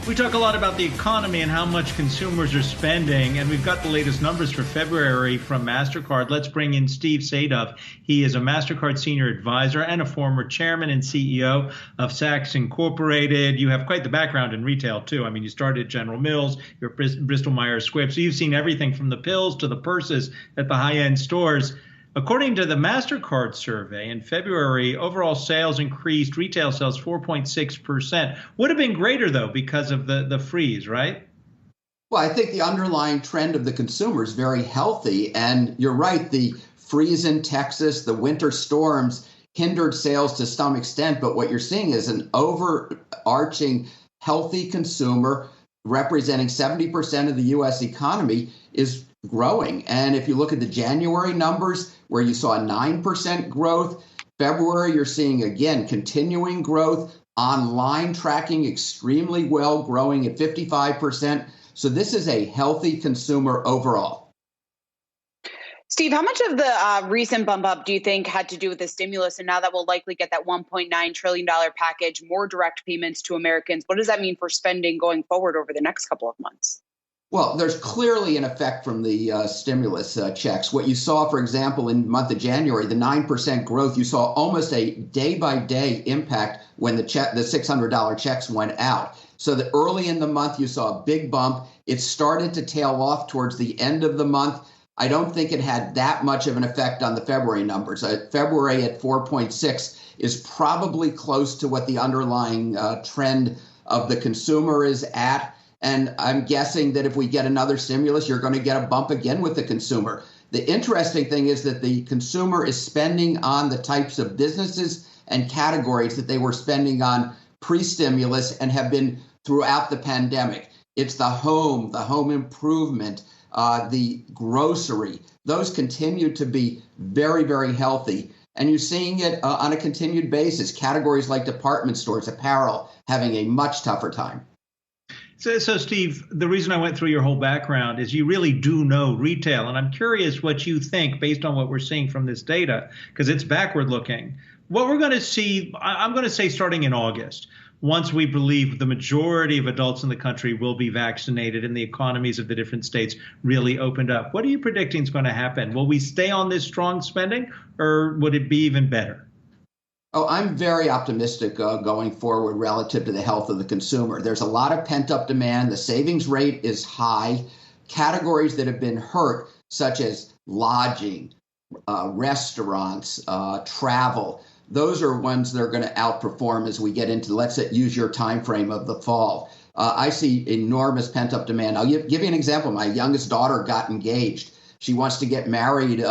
We talk a lot about the economy and how much consumers are spending, and we've got the latest numbers for February from Mastercard. Let's bring in Steve Sadove. He is a Mastercard Senior Advisor and a former chairman and CEO of Saks Incorporated. You have quite the background in retail, too. I mean, you started at General Mills, you're at Bristol Myers Squibb, so you've seen everything from the pills to the purses at the high-end stores. According to the Mastercard survey, in February, overall sales increased, retail sales 4.6%. Would have been greater, though, because of the freeze, right? Well, I think the underlying trend of the consumer is very healthy. And you're right, the freeze in Texas, the winter storms hindered sales to some extent. But what you're seeing is an overarching healthy consumer representing 70% of the U.S. economy is growing. And if you look at the January numbers where you saw a 9% growth, February, you're seeing, again, continuing growth, online tracking extremely well, growing at 55%. So this is a healthy consumer overall. Steve, how much of the recent bump up do you think had to do with the stimulus? And now that we'll likely get that $1.9 trillion package, more direct payments to Americans, what does that mean for spending going forward over the next couple of months? Well, there's clearly an effect from the stimulus checks. What you saw, for example, in the month of January, the 9% growth, you saw almost a day-by-day impact when the $600 checks went out. So that early in the month, you saw a big bump. It started to tail off towards the end of the month. I don't think it had that much of an effect on the February numbers. February at 4.6 is probably close to what the underlying trend of the consumer is at. And I'm guessing that if we get another stimulus, you're going to get a bump again with the consumer. The interesting thing is that the consumer is spending on the types of businesses and categories that they were spending on pre-stimulus and have been throughout the pandemic. It's the home improvement, the grocery. Those continue to be very, very healthy. And you're seeing it on a continued basis. Categories like department stores, apparel, having a much tougher time. So, Steve, the reason I went through your whole background is you really do know retail. And I'm curious what you think based on what we're seeing from this data, because it's backward looking. What we're going to see, I'm going to say starting in August, once we believe the majority of adults in the country will be vaccinated and the economies of the different states really opened up. What are you predicting is going to happen? Will we stay on this strong spending, or would it be even better? Oh, I'm very optimistic going forward relative to the health of the consumer. There's a lot of pent-up demand. The savings rate is high. Categories that have been hurt, such as lodging, restaurants, travel, those are ones that are going to outperform as we get into, let's use your time frame of the fall. I see enormous pent-up demand. I'll give you an example. My youngest daughter got engaged. She wants to get married,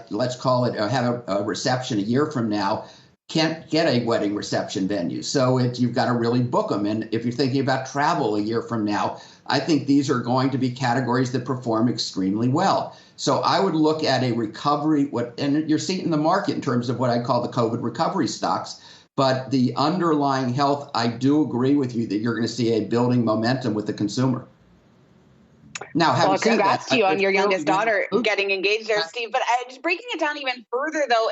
let's call it, have a reception a year from now. Can't get a wedding reception venue. So you've got to really book them. And if you're thinking about travel a year from now, I think these are going to be categories that perform extremely well. So I would look at a recovery, and you're seeing in the market in terms of what I call the COVID recovery stocks. But the underlying health, I do agree with you that you're going to see a building momentum with the consumer. Now, well, congrats to you on your youngest daughter getting engaged there, Steve. But just breaking it down even further, though,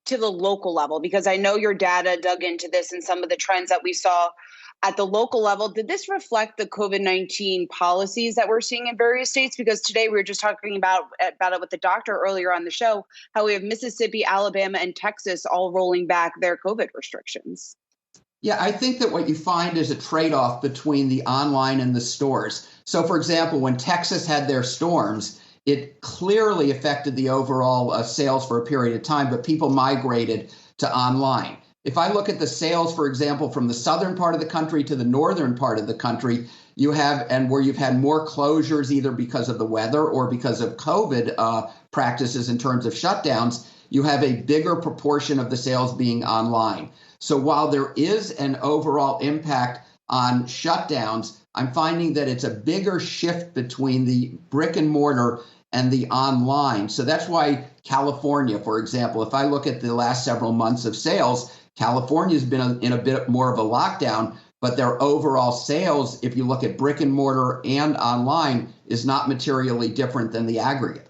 to the local level, because I know your data dug into this and some of the trends that we saw at the local level. Did this reflect the COVID-19 policies that we're seeing in various states? Because today we were just talking about it with the doctor earlier on the show, how we have Mississippi, Alabama, and Texas all rolling back their COVID restrictions. Yeah, I think that what you find is a trade-off between the online and the stores. So, for example, when Texas had their storms, it clearly affected the overall sales for a period of time, but people migrated to online. If I look at the sales, for example, from the southern part of the country to the northern part of the country, you have, and where you've had more closures either because of the weather or because of COVID practices in terms of shutdowns, you have a bigger proportion of the sales being online. So while there is an overall impact on shutdowns, I'm finding that it's a bigger shift between the brick and mortar and the online. So that's why California, for example, if I look at the last several months of sales, California's been in a bit more of a lockdown, but their overall sales, if you look at brick and mortar and online, is not materially different than the aggregate.